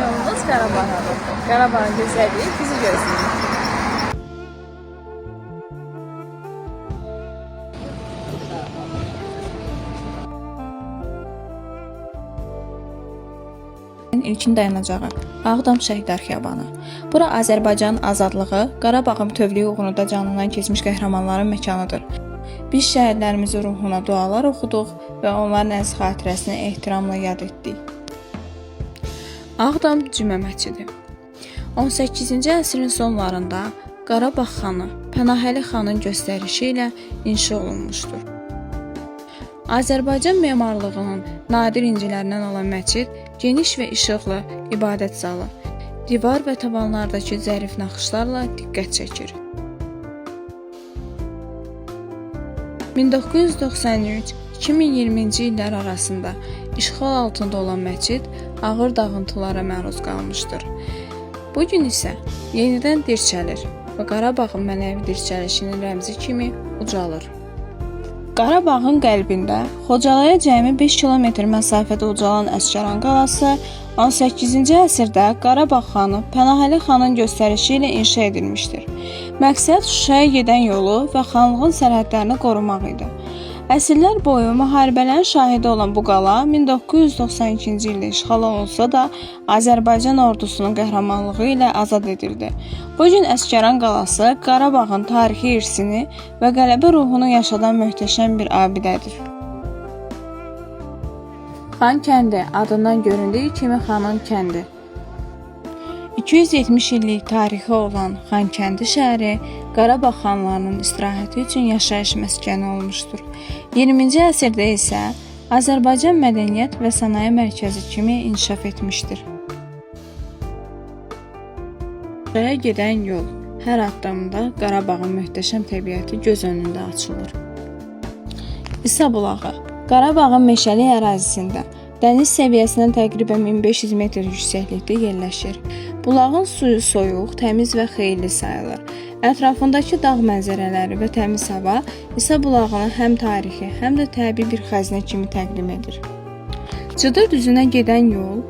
Yolumuz Qarabağadır. Qarabağın gözəlliyi bizi gözləyir. İlkin dayanacağı Ağdam Şəhidlər Xiyabanı. Bura Azərbaycan azadlığı, Qarabağın bütövlüyü uğrunda canından keçmiş qəhrəmanların məkanıdır. Biz şəhidlərimizin ruhuna dualar oxuduq və onların əziz xatirəsini ehtiramla yad etdik. Ağdam Cümə məscidi 18-ci əsrin sonlarında Qarabağ xanı Pənahəli xanın göstərişi ilə inşa olunmuşdur. Azərbaycan memarlığının nadir incilərindən olan məscid geniş və işıqlı ibadət zalı, divar və tavanlardakı zərif naxışlarla diqqət çəkir. 1993-2020-ci illər arasında işğal altında olan məscid ağır dağıntılara məruz qalmışdır. Bu gün isə yenidən dirçəlir və Qarabağın mənəvi dirçəlişinin rəmzi kimi ucalır. Qarabağın qəlbində Xocalaya cəmi 5 km məsafədə ucalan Əsgəran qalası 18-ci əsrdə Qarabağ xanı Pənahəli xanın göstərişi ilə inşa edilmişdir. Məqsəd Şuşaya gedən yolu və xanlığın sərhədlərini qorumaq idi. Əsrlər boyu müharibələrin şahidi olan bu qala 1992-ci ildə işğal olunsa da Azərbaycan ordusunun qəhrəmanlığı ilə azad edildi. Bu gün Əsgəran qalası Qarabağın tarixi irsini və qələbə ruhunu yaşadan möhtəşəm bir abidədir. Xan kəndi adından göründüyü kimi xanın kəndi. 270 illik tarixi olan Xankəndi şəhəri Qarabağ xanlarının istirahəti üçün yaşayış məskəni olmuşdur. 20-ci əsrdə isə Azərbaycan mədəniyyət və sənaye mərkəzi kimi inkişaf etmişdir. Şuşaya gedən yol hər addımda Qarabağın möhtəşəm təbiəti göz önündə açılır. İsa bulağı Qarabağın meşəli ərazisində dəniz səviyyəsindən təqribən 1500 metr yüksəklikdə yerləşir. Bulağın suyu soyuq, təmiz və xeyirli sayılır. Ətrafındakı dağ mənzərələri və təmiz hava İsa bulağını həm tarixi, həm də təbii bir xəzinə kimi təqdim edir. Cıdır düzünə gedən yol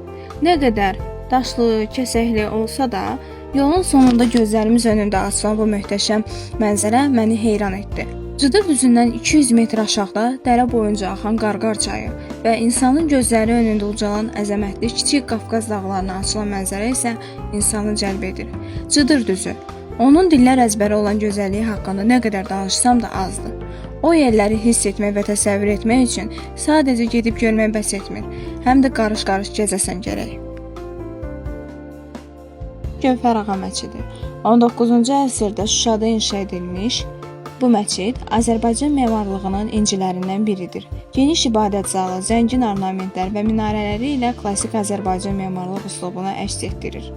nə qədər daşlı, kəsəkli olsa da, yolun sonunda gözlərimiz önündə açılan bu möhtəşəm mənzərə məni heyran etdi. Cıdır düzündən 200 metr aşağıda dərə boyunca axan Qarqar çayı və insanın gözləri önündə ucalan əzəmətli kiçik Qafqaz dağlarına açılan mənzərə isə insanı cəlb edir. Cıdır düzü. Onun dillər əzbəri olan gözəlliyi haqqında nə qədər danışsam da azdır. O yerləri hiss etmək və təsəvvür etmək üçün sadəcə gedib görmək bəs etmir. Həm də qarış-qarış gəzəsən gərək. Gövhər Ağa məscidi 19-cu əsrdə Şuşada inşa edilmiş bu məscid Azərbaycan memarlığının incilərindən biridir. Geniş ibadət zalı, zəngin ornamentlər və minarələri ilə klassik Azərbaycan memarlıq üslubuna əks etdirir.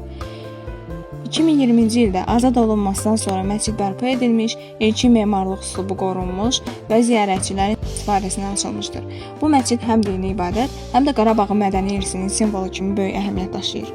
2020-ci ildə azad olunmasından sonra məscid bərpa edilmiş, ilkin memarlıq üslubu qorunmuş və ziyarətçilərin istifadəsinə açılmışdır. Bu məscid həm dini ibadət, həm də Qarabağın mədəni irsinin simvolu kimi böyük əhəmiyyət daşıyır.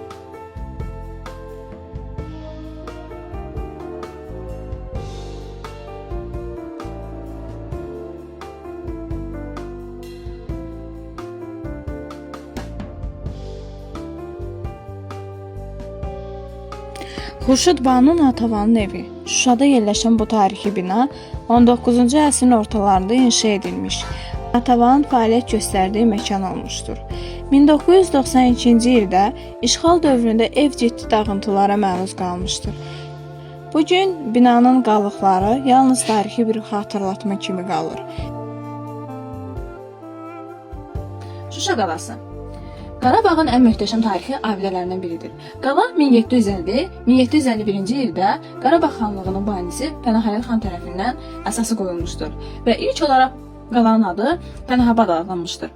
Xurşud Banu Natavanın evi Şuşada yerləşən bu tarixi bina 19-cu əsrin ortalarında inşa edilmiş. Natavanın fəaliyyət göstərdiyi məkan olmuşdur. 1992-ci ildə işğal dövründə ev ciddi dağıntılara məruz qalmışdır. Bugün binanın qalıqları yalnız tarixi bir xatırlatma kimi qalır. Şuşa qalası Qarabağın ən möhtəşəm tarixi abidələrindən biridir. Qala 1750-1751-ci ildə Qarabağ xanlığının banisi Pənahəli xan tərəfindən əsası qoyulmuşdur və ilk olaraq qalanın adı Pənahabad adlanmışdır.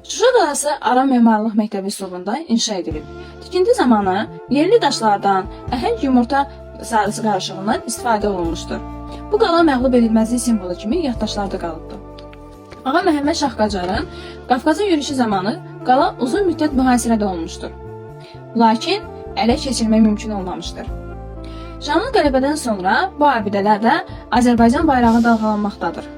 Şuşa qalası Aran memarlıq məktəbi üslubunda inşa edilib. Tikinti zamanı yerli daşlardan, əhəng yumurta sarısı qarışığından istifadə olunmuşdur. Bu qala məğlub edilməzlik simvolu kimi yaddaşlarda qalıbdır. Ağa Məhəmməd Şah Qacarın Qafqaza yürüyüşü zamanı qala uzun müddət mühasirədə olmuşdur. Lakin ələ keçirmək mümkün olmamışdır. Şanlı qələbədən sonra bu abidələrdə Azərbaycan bayrağı dalğalanmaqdadır.